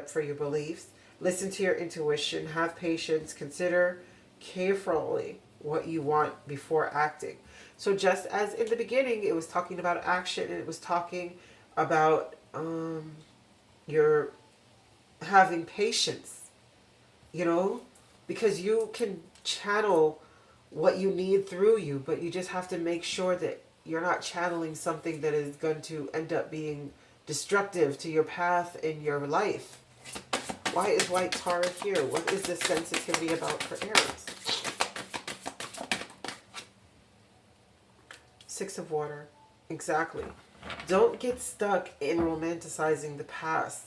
up for your beliefs. Listen to your intuition. Have patience. Consider carefully what you want before acting. So just as in the beginning, it was talking about action, and it was talking about your having patience, because you can channel what you need through you, but you just have to make sure that you're not channeling something that is going to end up being destructive to your path in your life. Why is White Tara here? What is the sensitivity about for Aries? Six of Water. Exactly. Don't get stuck in romanticizing the past.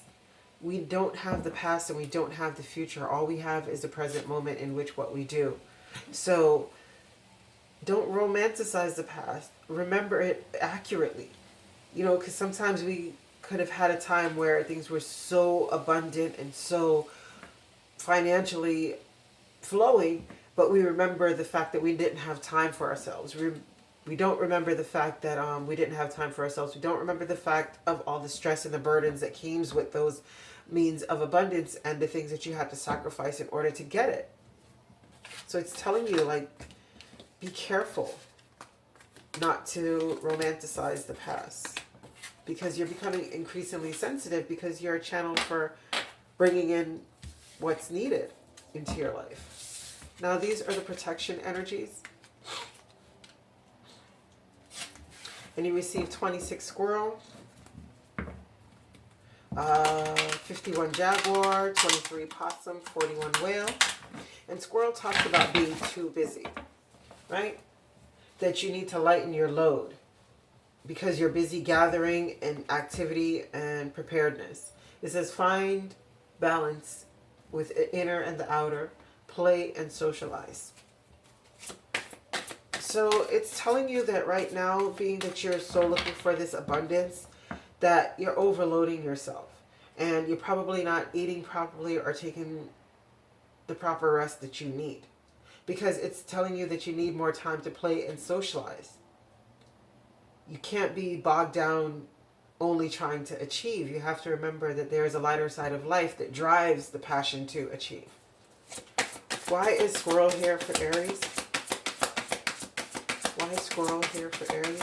We don't have the past and we don't have the future. All we have is the present moment in which what we do. So don't romanticize the past. Remember it accurately. Because sometimes we could have had a time where things were so abundant and so financially flowing, but we remember the fact that we didn't have time for ourselves. We don't remember the fact that we didn't have time for ourselves. We don't remember the fact of all the stress and the burdens that came with those means of abundance and the things that you had to sacrifice in order to get it. So it's telling you, like, be careful not to romanticize the past, because you're becoming increasingly sensitive, because you're a channel for bringing in what's needed into your life. Now, these are the protection energies. And you receive 26 squirrel, 51 jaguar, 23 possum, 41 whale. And squirrel talks about being too busy, right? That you need to lighten your load because you're busy gathering and activity and preparedness. It says find balance with the inner and the outer, play and socialize. So it's telling you that right now, being that you're so looking for this abundance, that you're overloading yourself. And you're probably not eating properly or taking the proper rest that you need. Because it's telling you that you need more time to play and socialize. You can't be bogged down only trying to achieve. You have to remember that there is a lighter side of life that drives the passion to achieve. Why is squirrel here for Aries? Why is squirrel here for Aries?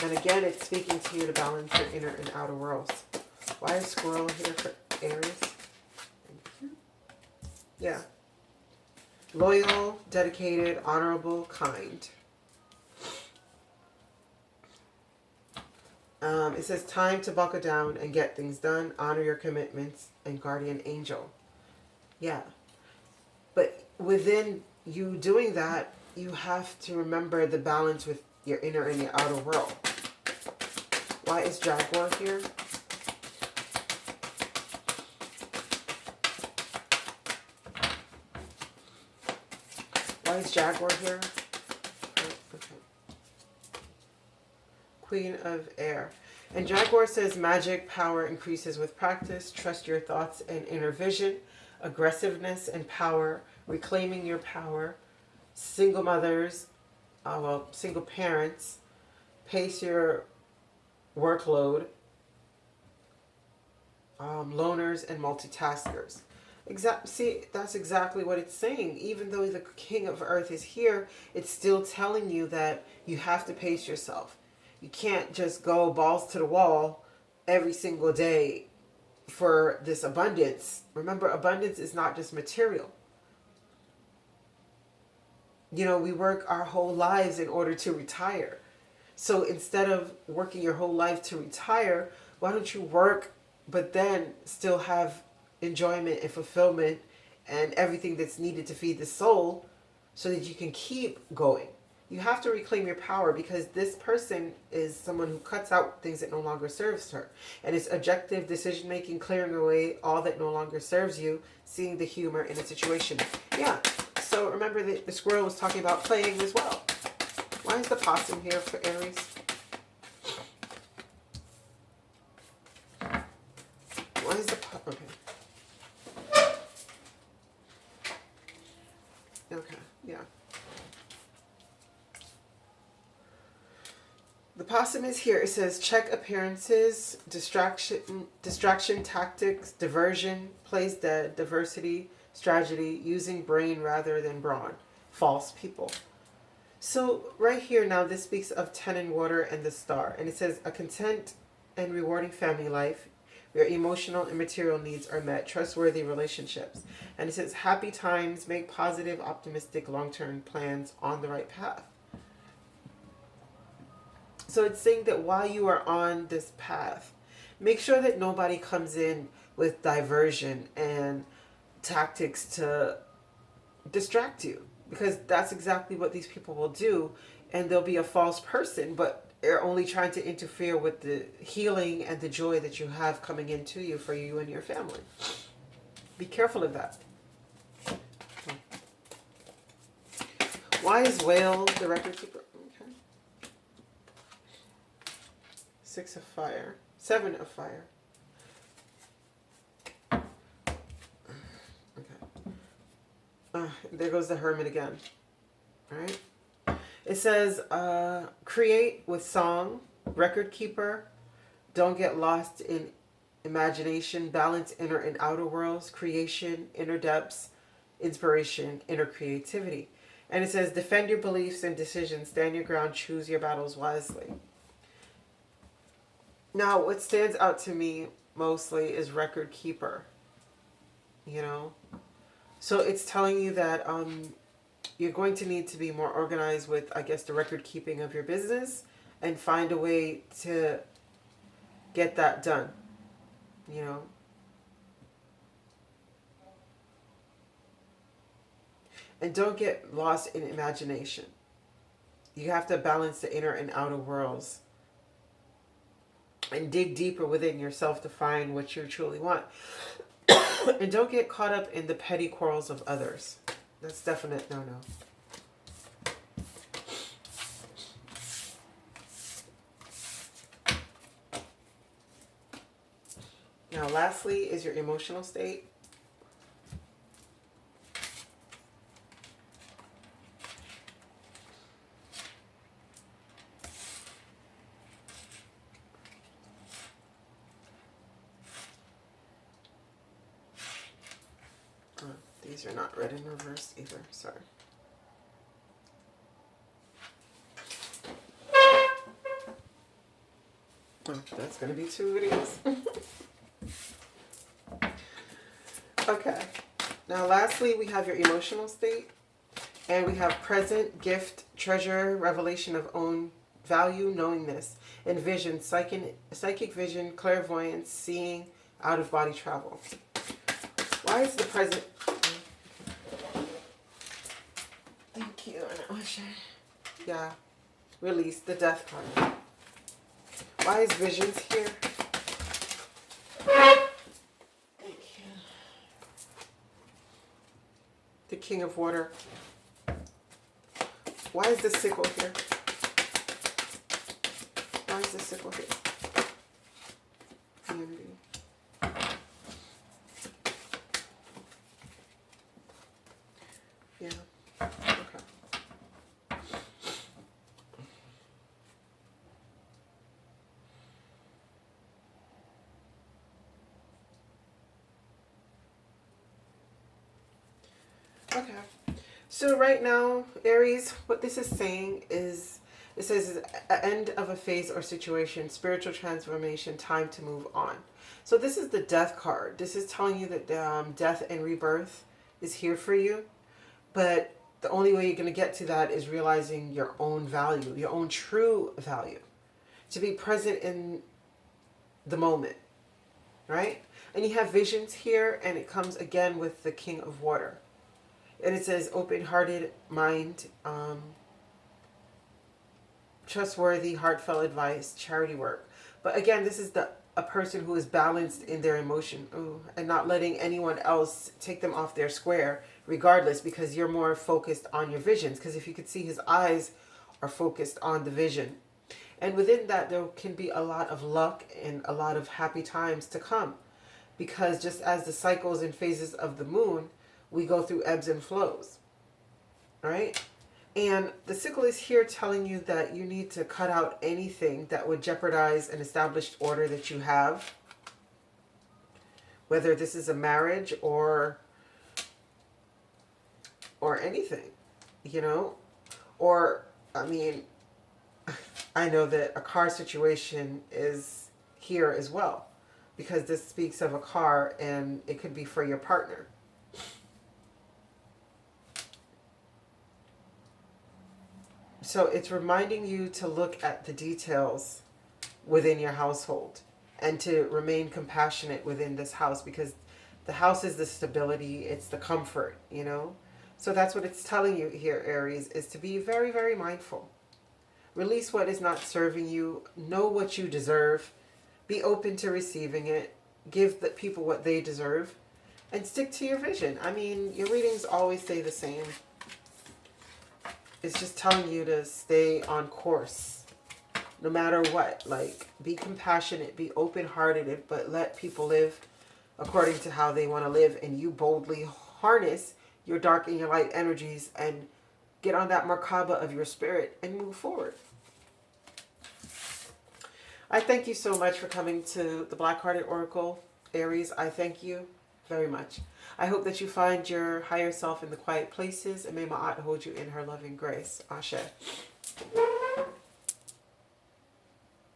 And again, it's speaking to you to balance your inner and outer worlds. Why is squirrel here for Aries? Yeah. Loyal, dedicated, honorable, kind. It says time to buckle down and get things done. Honor your commitments and guardian angel. Yeah. But within you doing that, you have to remember the balance with your inner and your outer world. Why is jaguar here? Why is jaguar here? Okay. Queen of air. And jaguar says magic power increases with practice. Trust your thoughts and inner vision. Aggressiveness and power. Reclaiming your power. Single mothers. Single parents. Pace your workload. Loners and multitaskers. See, that's exactly what it's saying. Even though the king of earth is here, it's still telling you that you have to pace yourself. You can't just go balls to the wall every single day for this abundance. Remember, abundance is not just material. We work our whole lives in order to retire. So instead of working your whole life to retire, why don't you work, but then still have enjoyment and fulfillment and everything that's needed to feed the soul so that you can keep going. You have to reclaim your power, because this person is someone who cuts out things that no longer serves her. And it's objective decision making, clearing away all that no longer serves you, seeing the humor in a situation. Yeah, so remember that the squirrel was talking about playing as well. Why is the possum here for Aries? Why is the okay. Okay, yeah. The possum is here. It says check appearances, distraction tactics, diversion, plays dead, diversity, strategy, using brain rather than brawn, false people. So right here now, this speaks of 10 in water and the star. And it says a content and rewarding family life where emotional and material needs are met, trustworthy relationships. And it says happy times, make positive, optimistic, long-term plans on the right path. So it's saying that while you are on this path, make sure that nobody comes in with diversion and tactics to distract you, because that's exactly what these people will do. And they'll be a false person, but they're only trying to interfere with the healing and the joy that you have coming into you for you and your family. Be careful of that. Why is whale the record keeper? Okay. 6 of fire, 7 of fire. There goes the hermit again. All right. It says, create with song, record keeper, don't get lost in imagination, balance inner and outer worlds, creation, inner depths, inspiration, inner creativity. And it says, defend your beliefs and decisions, stand your ground, choose your battles wisely. Now, what stands out to me mostly is record keeper, you know? So it's telling you that you're going to need to be more organized with, I guess, the record keeping of your business and find a way to get that done, you know. And don't get lost in imagination. You have to balance the inner and outer worlds and dig deeper within yourself to find what you truly want. And don't get caught up in the petty quarrels of others. That's definite no-no. Now, lastly is your emotional state. These are not read in reverse either, sorry. Oh, that's going to be 2 videos. Okay. Now, lastly, we have your emotional state. And we have present, gift, treasure, revelation of own value, knowingness, and vision, psychic vision, clairvoyance, seeing, out-of-body travel. Why is the present... Thank you. And I wish I... Yeah. Release the death card. Why is visions here? Thank you. The King of Water. Why is the sickle here? Why is the sickle here? Unity. Yeah. Okay. Okay. So right now, Aries, what this is saying is, it says end of a phase or situation, spiritual transformation, time to move on. So this is the death card. This is telling you that death and rebirth is here for you. But the only way you're going to get to that is realizing your own value, your own true value. To be present in the moment, right? And you have visions here, and it comes again with the King of Water. And it says open-hearted mind, trustworthy, heartfelt advice, charity work. But again, this is a person who is balanced in their emotion, and not letting anyone else take them off their square, regardless, because you're more focused on your visions. Because if you could see, his eyes are focused on the vision. And within that, there can be a lot of luck and a lot of happy times to come. Because just as the cycles and phases of the moon, we go through ebbs and flows, right? And the sickle is here telling you that you need to cut out anything that would jeopardize an established order that you have, whether this is a marriage or anything, you know, or, I mean, I know that a car situation is here as well, because this speaks of a car and it could be for your partner. So it's reminding you to look at the details within your household and to remain compassionate within this house, because the house is the stability, it's the comfort, you know. So that's what it's telling you here, Aries, is to be very, very mindful. Release what is not serving you. Know what you deserve. Be open to receiving it. Give the people what they deserve. And stick to your vision. I mean, your readings always stay the same. It's just telling you to stay on course. No matter what. Like, be compassionate. Be open-hearted. But let people live according to how they want to live. And you boldly harness your dark and your light energies and get on that Merkaba of your spirit and move forward. I thank you so much for coming to the Black Hearted Oracle, Aries. I thank you very much. I hope that you find your higher self in the quiet places, and may Ma'at hold you in her loving grace. Ashe.